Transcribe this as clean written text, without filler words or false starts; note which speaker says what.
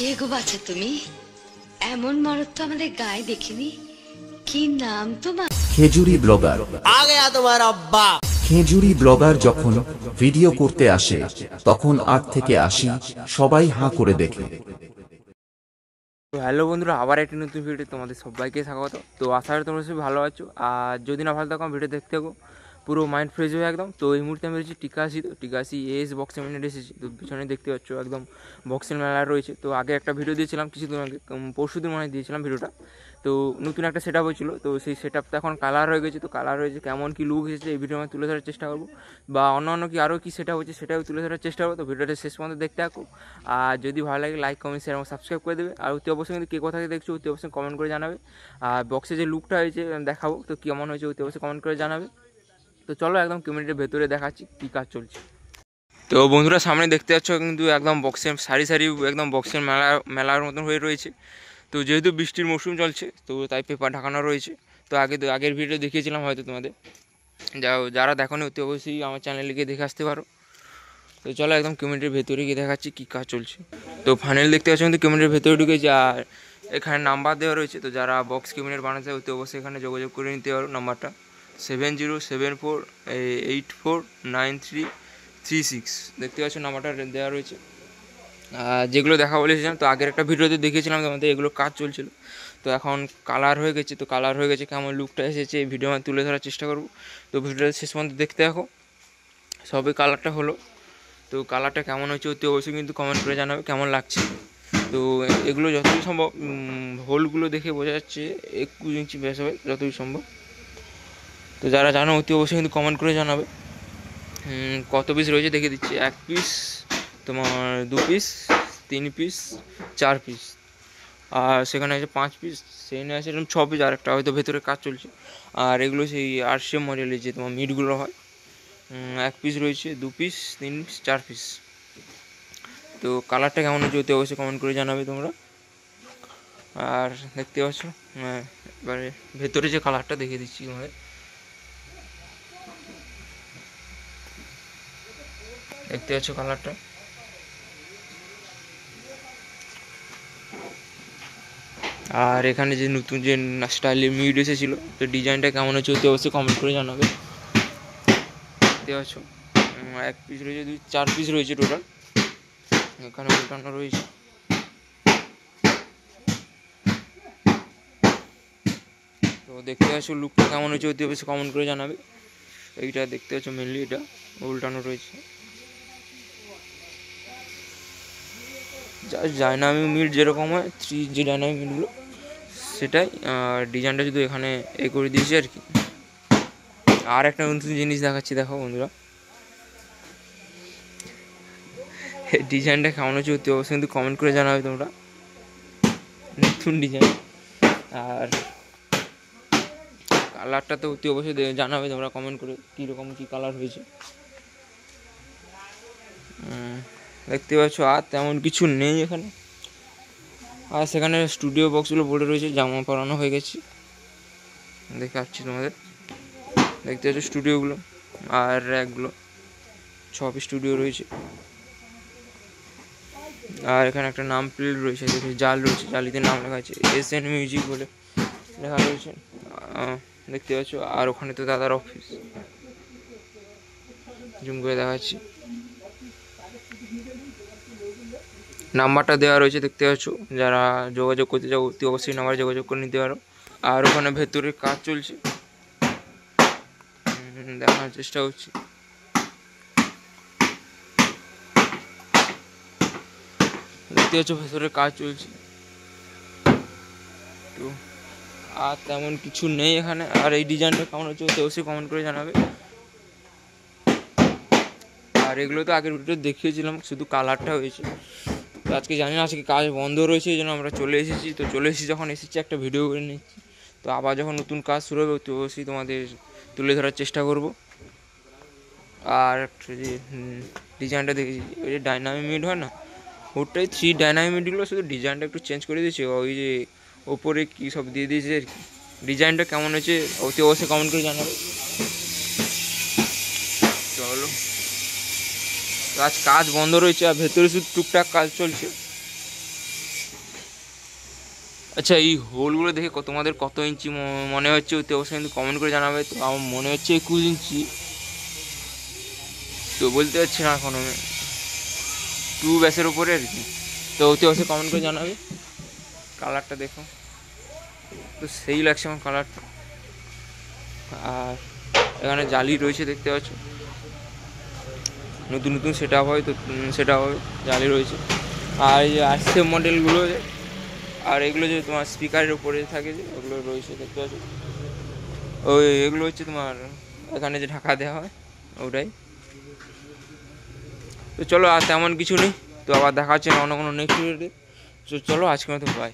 Speaker 1: কে গো বাছা তুমি? এমন মরদ তো আমাদের গায়ে দেখিনি। কি নাম তোমার?
Speaker 2: খেজুরি ব্লগার।
Speaker 3: आ गया तुम्हारा अब्बा।
Speaker 2: খেজুরি ব্লগার যখন ভিডিও করতে আসে তখন 8 থেকে 80 সবাই হাঁ করে দেখে।
Speaker 4: তো হ্যালো বন্ধুরা, আবার একটি নতুন ভিডিও তোমাদের সবাইকে স্বাগত। তো আশা করি তোমরা সবাই ভালো আছো, আর যদি না ভালো থাকো ভিডিও দেখতে থাকো, পুরো মাইন্ড ফ্রেশ হয়ে একদম। তো এই মুহূর্তে আমি রয়েছি টিকাশি। তো টিকাশি এস বক্সিং মেলায় এসেছি। তো পিছনে দেখতে পাচ্ছ একদম বক্সিং মেলা রয়েছে। তো আগে একটা ভিডিও দিয়েছিলাম কিছুদিন আগে, পরশুদিন মনে হয় দিয়েছিলাম ভিডিওটা। তো নতুন একটা সেট আপ হয়েছিল, তো সেই সেট আপটা এখন কালার হয়ে গেছে। তো কালার হয়েছে, কেমন কী লুক এসেছে এই ভিডিও আমি তুলে ধরার চেষ্টা করবো, বা অন্য কি আরও কী সেট আপ হচ্ছে সেটাও তুলে ধরার চেষ্টা করবো। তো ভিডিওটা শেষ পর্যন্ত দেখতে থাকো, আর যদি ভালো লাগে লাইক কমেন্ট শেয়ার এবং সাবস্ক্রাইব করে দেবে। আর অতি অবশ্যই কিন্তু কে কোথা থেকে দেখছো অতি অবশ্যই কমেন্ট করে জানাবে। আর বক্সে যে লুকটা হয়েছে দেখাবো, তো কেমন হয়েছে অতি অবশ্যই কমেন্ট করে জানাবে। তো চলো একদম কমিউনিটির ভেতরে দেখাচ্ছি কী কাজ চলছে। তো বন্ধুরা সামনে দেখতে পাচ্ছ কিন্তু একদম বক্সের সারি সারি একদম বক্সের মেলার মতন হয়ে রয়েছে। তো যেহেতু বৃষ্টির মৌসুম চলছে তো তাই পেপার ঢাকানো রয়েছে। তো আগের ভিডিও দেখিয়েছিলাম হয়তো তোমাদের, যারা দেখোনি অতি অবশ্যই আমার চ্যানেলে গিয়ে দেখে আসতে পারো। তো চলো একদম কমিউনিটির ভেতরে গিয়ে দেখাচ্ছি কী কাজ চলছে। তো ফাইনাল দেখতে পাচ্ছ কিন্তু কমিউনিটির ভেতরে ঢুকেছে, আর এখানে নাম্বার দেওয়া রয়েছে। তো যারা বক্স কমিউনিটি বানাতে অতি অবশ্যই এখানে যোগাযোগ করে নিতে পারো। নাম্বারটা 7074849336 দেখতে পাচ্ছ, নাম্বারটা দেওয়া রয়েছে। যেগুলো দেখা বলেছিলাম তো আগের একটা ভিডিওতে দেখিয়েছিলাম তোমাদের, এগুলো কাজ চলছিল। তো এখন কালার হয়ে গেছে। তো কালার হয়ে গেছে, কেমন লুকটা এসেছে এই ভিডিও আমি তুলে ধরার চেষ্টা করবো। তো ভিডিওটা শেষ পর্যন্ত দেখতে দেখো। সবে কালারটা হলো, তো কালারটা কেমন হচ্ছে অতি অবশ্যই কিন্তু কমেন্ট করে জানাবে কেমন লাগছে। তো এগুলো যতই সম্ভব হোলগুলো দেখে বোঝা যাচ্ছে 21 ইঞ্চি ব্যাস হবে যতই সম্ভব। তো যারা জানো অতি অবশ্যই কিন্তু কমেন্ট করে জানাবে। কত পিস রয়েছে দেখে দিচ্ছি, 1 পিস, তোমার 2 পিস, 3 পিস, 4 পিস, আর সেখানে আছে 5 পিস, সেখানে আছে এরকম 6 পিস, আর একটা হয়তো ভেতরে কাজ চলছে। আর এগুলো সেই আরসিএম মডেলের যে তোমার মিটগুলো হয়। 1 পিস রয়েছে, 2 পিস, 3 পিস, 4 পিস। তো কালারটা কেমন হচ্ছে অতি অবশ্যই কমেন্ট করে জানাবে তোমরা। আর দেখতে পাচ্ছ এবারে ভেতরে যে কালারটা দেখিয়ে দিচ্ছি তোমাদের, দেখতে পাচ্ছ কালারটা। আর এখানে যে নতুন যে স্টাইলের মিড এসেছিলো, তো ডিজাইনটা কেমন হচ্ছে অতি অবশ্যই কমেন্ট করে জানাবে। দেখতে পাচ্ছ 1 পিস রয়েছে, 4 পিস রয়েছে টোটাল, এখানে উল্টানো রয়েছে। তো দেখতে পাচ্ছ লুকটা কেমন হচ্ছে অতি অবশ্যই কমেন্ট করে জানাবে। এইটা দেখতে পাচ্ছ মেনলি এটা উল্টানো রয়েছে। ডাইনামিক মিড যেরকম হয় 3 যে ডাইনামিক মিডগুলো সেটাই, ডিজাইনটা শুধু এখানে করে দিয়েছি আর কি। আর একটা নতুন জিনিস দেখাচ্ছি, দেখো বন্ধুরা ডিজাইনটা কেমন হচ্ছে অতি অবশ্যই কিন্তু কমেন্ট করে জানাবে তোমরা, নতুন ডিজাইন। আর কালারটা তো অতি অবশ্যই জানাবে তোমরা কমেন্ট করে কীরকম কী কালার হয়েছে। দেখতে পাচ্ছ আর তেমন কিছু নেই এখানে। আর সেখানে স্টুডিও বক্সগুলো পড়ে রয়েছে, জামা পরানো হয়ে গেছে, দেখাচ্ছি তোমাদের। দেখতে পাচ্ছ স্টুডিওগুলো আর র্যাকগুলো, 6 পিস স্টুডিও রয়েছে। আর এখানে একটা নাম প্লেট রয়েছে, জাল রয়েছে, জালিতে নাম লেখা আছে SN মিউজিক বলে লেখা রয়েছে, দেখতে পাচ্ছ। আর ওখানে তো দাদার অফিস, জুম করে দেখাচ্ছি। নাম্বারটা দেওয়া রয়েছে দেখতে পাচ্ছ, যারা যোগাযোগ করতে চাও অতি অবশ্যই নাম্বারে যোগাযোগ করে নিতে পারো। আর ওখানে ভেতরে কাজ চলছে, দেখানোর চেষ্টা করছি। দেখতে পাচ্ছ ভেতরে কাজ চলছে। তো আর তেমন কিছু নেই এখানে। আর এই ডিজাইনটা কেমন হচ্ছে অতি অবশ্যই কমেন্ট করে জানাবে। আর এগুলো তো আগের ভিডিও দেখিয়েছিলাম, শুধু কালারটা হয়েছে। তো আজকে জানি না, আজকে কাজ বন্ধ রয়েছে, এই জন্য আমরা চলে এসেছি। তো চলে এসেছি যখন এসেছি একটা ভিডিও করে নিচ্ছি। তো আবার যখন নতুন কাজ শুরু হবে তো অবশ্যই তোমাদের তুলে ধরার চেষ্টা করব। আর একটা যে ডিজাইনটা দেখেছি, ওই যে ডাইনামিক মিড হয় না, ওটাই 3 ডাইনামিক মিডগুলো, শুধু ডিজাইনটা একটু চেঞ্জ করে দিয়েছে। ওই যে ওপরে কী সব দিয়ে দিয়েছে আর কি। ডিজাইনটা কেমন হয়েছে অতি অবশ্যই কমেন্ট করে জানাবে। চলো, আজ কাজ বন্ধ রয়েছে আর ভেতরে শুধু টুকটাক কাজ চলছে। আচ্ছা এই হোলগুলো দেখে তোমাদের কত ইঞ্চি মনে হচ্ছে তো অবশ্যই কিন্তু কমেন্ট করে জানাবে। তো আমার মনে হচ্ছে 21 ইঞ্চি, তো বলতে পারছি না এখন আমি, 2 ব্যাসের উপরে আর কি। তো অতি অবশ্যই কমেন্ট করে জানাবে। কালারটা দেখো, তো সেই লাগছে আমার কালারটা। আর এখানে জালি রয়েছে দেখতে পাচ্ছ, নতুন নতুন সেট আপ হয়, তো সেট আপ হবে, জালি রয়েছে। আর এই যে আসছে মডেলগুলো, আর এগুলো যে তোমার স্পিকারের উপরে থাকে যে ওগুলো রয়েছে দেখতে পাচ্ছ, ওই এগুলো হচ্ছে তোমার এখানে যে ঢাকা দেওয়া হয় ওটাই। তো চলো আর তেমন কিছু নেই, তো আবার দেখা হচ্ছে অন্য কোনো নেক্সট ভিডিওতে। তো চলো আজকের মতো বাই।